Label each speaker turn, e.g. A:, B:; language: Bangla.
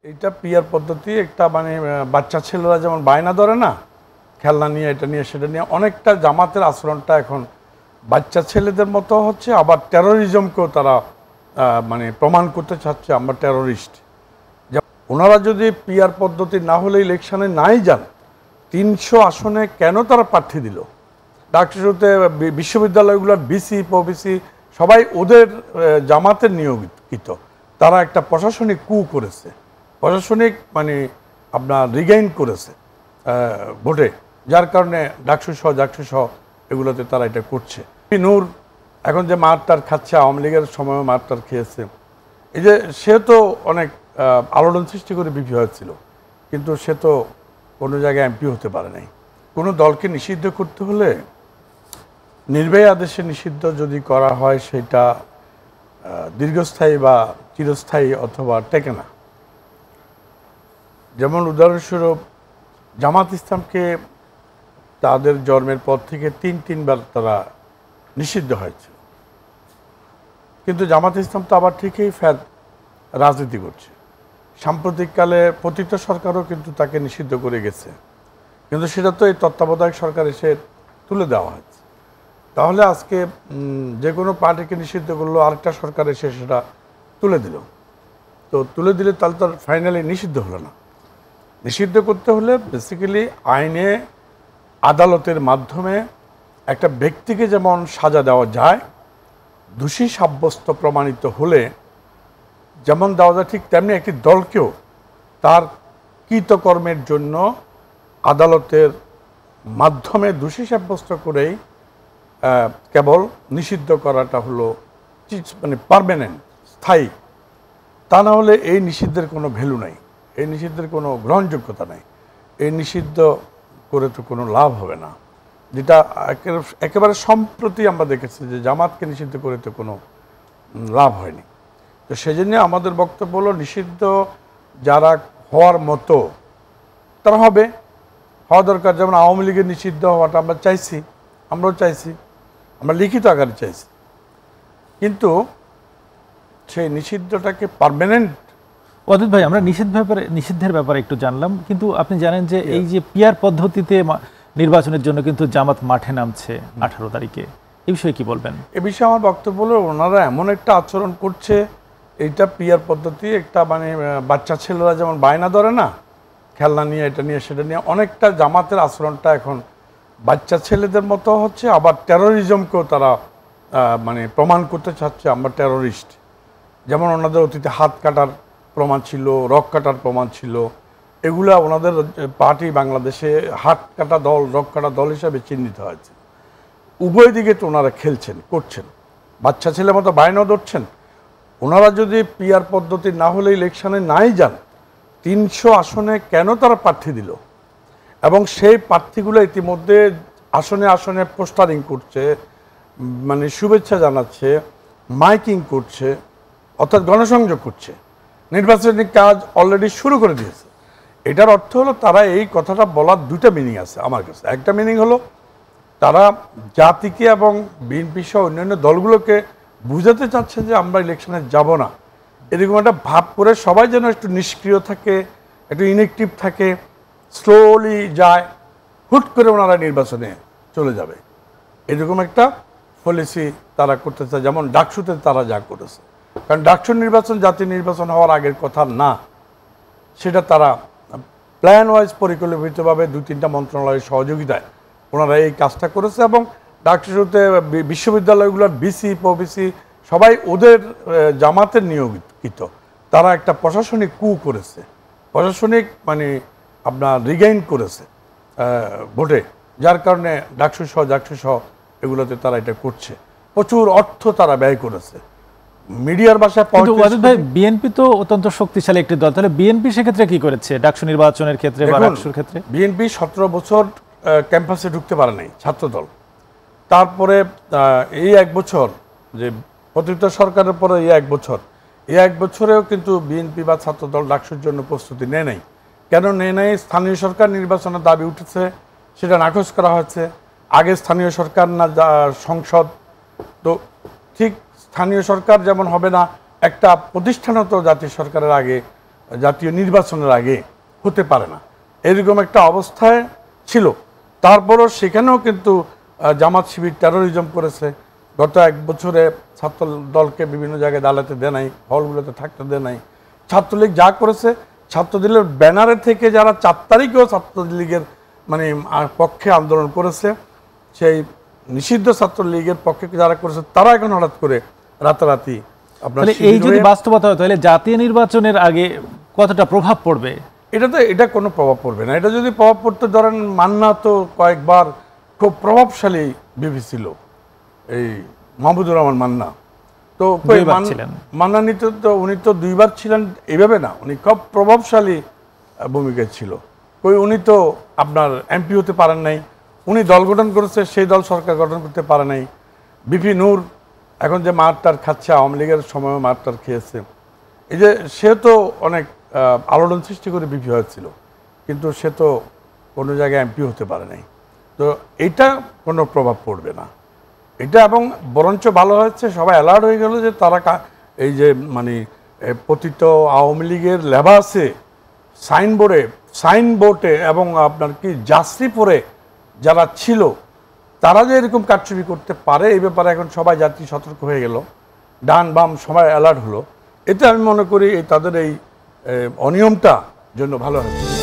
A: এইটা পিয়ার পদ্ধতি একটা মানে বাচ্চা ছেলেরা যেমন বায়না ধরে না খেলনা নিয়ে এটা নিয়ে সেটা নিয়ে অনেকটা জামাতের আচরণটা এখন বাচ্চা ছেলেদের মতো হচ্ছে। আবার টেরোরিজমকেও তারা মানে প্রমাণ করতে চাচ্ছে আমরা টেরোরিস্ট। ওনারা যদি পিয়ার পদ্ধতি না হলে ইলেকশনে নাই যান ৩০০ আসনে কেন তারা প্রার্থী দিল? ডাকসুতে বিশ্ববিদ্যালয়গুলোর বিসি ওবিসি সবাই ওদের জামাতের নিয়োজিত। তারা একটা প্রশাসনিক কু করেছে, প্রশাসনিক মানে আপনার রিগাইন করেছে ভোটে, যার কারণে ডাকসু সহ এগুলোতে তারা এটা করছে। নূর এখন যে মারটার খাচ্ছে, আওয়ামী লীগের সময়ও মারটার খেয়েছে। এই যে সে তো অনেক আলোড়ন সৃষ্টি করে বিপি হয়েছিল, কিন্তু সে তো কোনো জায়গায় এমপি হতে পারে নাই। কোনো দলকে নিষিদ্ধ করতে হলে নির্বাহী আদেশে নিষিদ্ধ যদি করা হয় সেটা দীর্ঘস্থায়ী বা চিরস্থায়ী অথবা টেকে না। যেমন উদাহরণস্বরূপ জামাত ইসলামকে তাদের জন্মের পর থেকে তিনবার তারা নিষিদ্ধ হয়েছিল, কিন্তু জামাত ইসলাম তো আবার ঠিকই ফের রাজনীতি করছে। সাম্প্রতিককালে পতিত সরকারও কিন্তু তাকে নিষিদ্ধ করে গেছে, কিন্তু সেটা তো এই তত্ত্বাবধায়ক সরকার এসে তুলে দেওয়া হয়েছে। তাহলে আজকে যে কোনো পার্টিকে নিষিদ্ধ করলো, আরেকটা সরকার এসে সেটা তুলে দিল। তো তুলে দিলে তাহলে তার ফাইনালি নিষিদ্ধ হলো না। নিষিদ্ধ করতে হলে বেসিক্যালি আইনে আদালতের মাধ্যমে একটা ব্যক্তিকে যেমন সাজা দেওয়া যায়, দোষী সাব্যস্ত প্রমাণিত হলে যেমন দেওয়া যায়, ঠিক তেমনি একটি দলকেও তার কৃতকর্মের জন্য আদালতের মাধ্যমে দোষী সাব্যস্ত করেই কেবল নিষিদ্ধ করাটা হলো মানে পার্মানেন্ট, স্থায়ী। তা না হলে এই নিষিদ্ধের কোনো ভ্যালু নাই, এই নিষিদ্ধের কোনো গ্রহণযোগ্যতা নাই। এই নিষিদ্ধ করে তো কোনো লাভ হবে না। যেটা একেবারে সম্প্রতি আমরা দেখেছি যে জামাতকে নিষিদ্ধ করে তো কোনো লাভ হয়নি। তো সেজন্য আমাদের বক্তব্য হলো নিষিদ্ধ যারা হওয়ার মতো তারা হবে, হওয়া দরকার। যেমন আওয়ামী লীগের নিষিদ্ধ হওয়াটা আমরা চাইছি, আমরাও চাইছি, আমরা লিখিত আকারে চাইছি, কিন্তু সেই নিষিদ্ধটাকে পার্মানেন্ট।
B: অজিত ভাই, আমরা নিষিদ্ধের ব্যাপারে একটু জানলাম, কিন্তু আপনি জানেন যে এই যে পিয়ার পদ্ধতিতে নির্বাচনের জন্য কিন্তু জামাত মাঠে নামছে 18 তারিখে, এই বিষয়ে কি বলবেন?
A: এ বিষয়ে আমার বক্তব্য হলো ওনারা এমন একটা আচরণ করছে, এইটা পিয়ার পদ্ধতি একটা মানে বাচ্চা ছেলেরা যেমন বায়না ধরে না খেলনা নিয়ে এটা নিয়ে সেটা নিয়ে অনেকটা জামাতের আচরণটা এখন বাচ্চা ছেলেদের মতো হচ্ছে। আবার টেরোরিজমকেও তারা মানে প্রমাণ করতে চাচ্ছে আমরা টেরোরিস্ট। যেমন ওনাদের অতীতে হাত কাটার প্রমাণ ছিল, রক কাটার প্রমাণ ছিল, এগুলা ওনাদের পার্টি বাংলাদেশে হাত কাটা দল, রক কাটা দল হিসাবে চিহ্নিত হয়েছে। উভয় দিকে তো ওনারা খেলছেন, করছেন, বাচ্চা ছেলের মতো বায়না ধরছেন। ওনারা যদি পিয়ার পদ্ধতি না হলে ইলেকশনে নাই যান ৩০০ আসনে কেন তারা প্রার্থী দিল? এবং সেই প্রার্থীগুলো ইতিমধ্যে আসনে আসনে পোস্টারিং করছে, মানে শুভেচ্ছা জানাচ্ছে, মাইকিং করছে, অর্থাৎ গণসংযোগ করছে, নির্বাচনী কাজ অলরেডি শুরু করে দিয়েছে। এটার অর্থ হলো তারা এই কথাটা বলার দুইটা মিনিং আছে আমার কাছে। একটা মিনিং হলো তারা জাতিকে এবং বিএনপি সহ অন্যান্য দলগুলোকে বুঝাতে চাচ্ছে যে আমরা ইলেকশনে যাব না, এরকম একটা ভাব করে সবাই যেন একটু নিষ্ক্রিয় থাকে, একটু ইনএক্টিভ থাকে, স্লোলি যায়, হুট করে ওনারা নির্বাচনে চলে যাবে, এরকম একটা পলিসি তারা করতে চায়। যেমন ডাকসুতে তারা যা করেছে, কারণ ডাকসুর নির্বাচন জাতীয় নির্বাচন হওয়ার আগের কথা না, সেটা তারা প্ল্যান ওয়াইজ পরিকল্পিতভাবে 2-3টা মন্ত্রণালয়ের সহযোগিতায় ওনারা এই কাজটা করেছে। এবং ডাকসুতে বিশ্ববিদ্যালয়গুলোর বিসি ওবিসি সবাই ওদের জামাতের নিয়োজিত। তারা একটা প্রশাসনিক কু করেছে, প্রশাসনিক মানে আপনার রিগাইন করেছে ভোটে, যার কারণে ডাকসু সহ এগুলোতে তারা এটা করছে। প্রচুর অর্থ তারা ব্যয় করেছে মিডিয়ার ভাষায়।
B: বিএনপি তো অত্যন্ত শক্তিশালী একটি দল, তাহলে বিএনপি সেক্ষেত্রে কি করেছে ডাকসু নির্বাচনের ক্ষেত্রে বা ডাকসুর ক্ষেত্রে?
A: বিএনপি 17 বছর ক্যাম্পাসে ঢুকতে পারে নাই ছাত্রদল। তারপরে এই 1 বছর যে পতিত সরকারের পরে এই 1 বছরেও কিন্তু বিএনপি বা ছাত্রদল ডাকসুর জন্য প্রস্তুতি নেয় নাই। কেন নেয় নাই? স্থানীয় সরকার নির্বাচনের দাবি উঠেছে, সেটা নাকচ করা হয়েছে। আগে স্থানীয় সরকার না সংসদ, তো ঠিক স্থানীয় সরকার যেমন হবে না, একটা প্রতিষ্ঠানও তো জাতীয় সরকারের আগে জাতীয় নির্বাচনের আগে হতে পারে না, এরকম একটা অবস্থায় ছিল। তারপরও সেখানেও কিন্তু জামাত শিবির টেরোরিজম করেছে। গত 1 বছরে ছাত্র দলকে বিভিন্ন জায়গায় দাঁড়াতে দেয় নাই, হলগুলোতে থাকতে দেয় নাই। ছাত্রলীগ যা করেছে, ছাত্রলীগের ব্যানারে থেকে যারা 4 তারিখেও ছাত্রলীগের মানে পক্ষে আন্দোলন করেছে, সেই নিষিদ্ধ ছাত্রলীগের পক্ষে যারা করেছে তারা এখন হঠাৎ করে রাতারাতি আপনার
B: এই যদি বাস্তবতা হয় তাহলে জাতীয় নির্বাচনের আগে কতটা প্রভাব পড়বে?
A: এটা কোনো প্রভাব পড়বে না। এটা যদি প্রভাব পড়তে ধরেন, মান্না তো কয়েকবার খুব প্রভাবশালী বিপি ছিল, এই মাহমুদুর রহমান মান্না তো মান্না নিতে তো উনি তো 2 বার ছিলেন এইভাবে না, উনি খুব প্রভাবশালী ভূমিকায় ছিল। উনি তো আপনার এমপি হতে পারেন নাই, উনি দল গঠন করেছে, সেই দল সরকার গঠন করতে পারে নাই। বিপি নূর এখন যে মারটার খাচ্ছে, আওয়ামী লীগের সময় মারটার খেয়েছে, এই যে সে তো অনেক আলোড়ন সৃষ্টি করে বিপি হয়েছিল, কিন্তু সে তো কোনো জায়গায় এমপি হতে পারে নাই। তো এটা কোনো প্রভাব পড়বে না এটা, এবং বরঞ্চ ভালো হয়েছে, সবাই অ্যালার্ট হয়ে গেল যে তারা এই যে মানে পতিত আওয়ামী লীগের লেবাসে সাইনবোর্ডে এবং আপনার কি জার্সি যারা ছিল তারা যে এরকম কারচুপি করতে পারে, এই ব্যাপারে এখন সবাই জাতি সতর্ক হয়ে গেল, ডান বাম সবাই অ্যালার্ট হলো। এতে আমি মনে করি তাদের এই অনিয়মটা জন্য ভালো হয়েছে।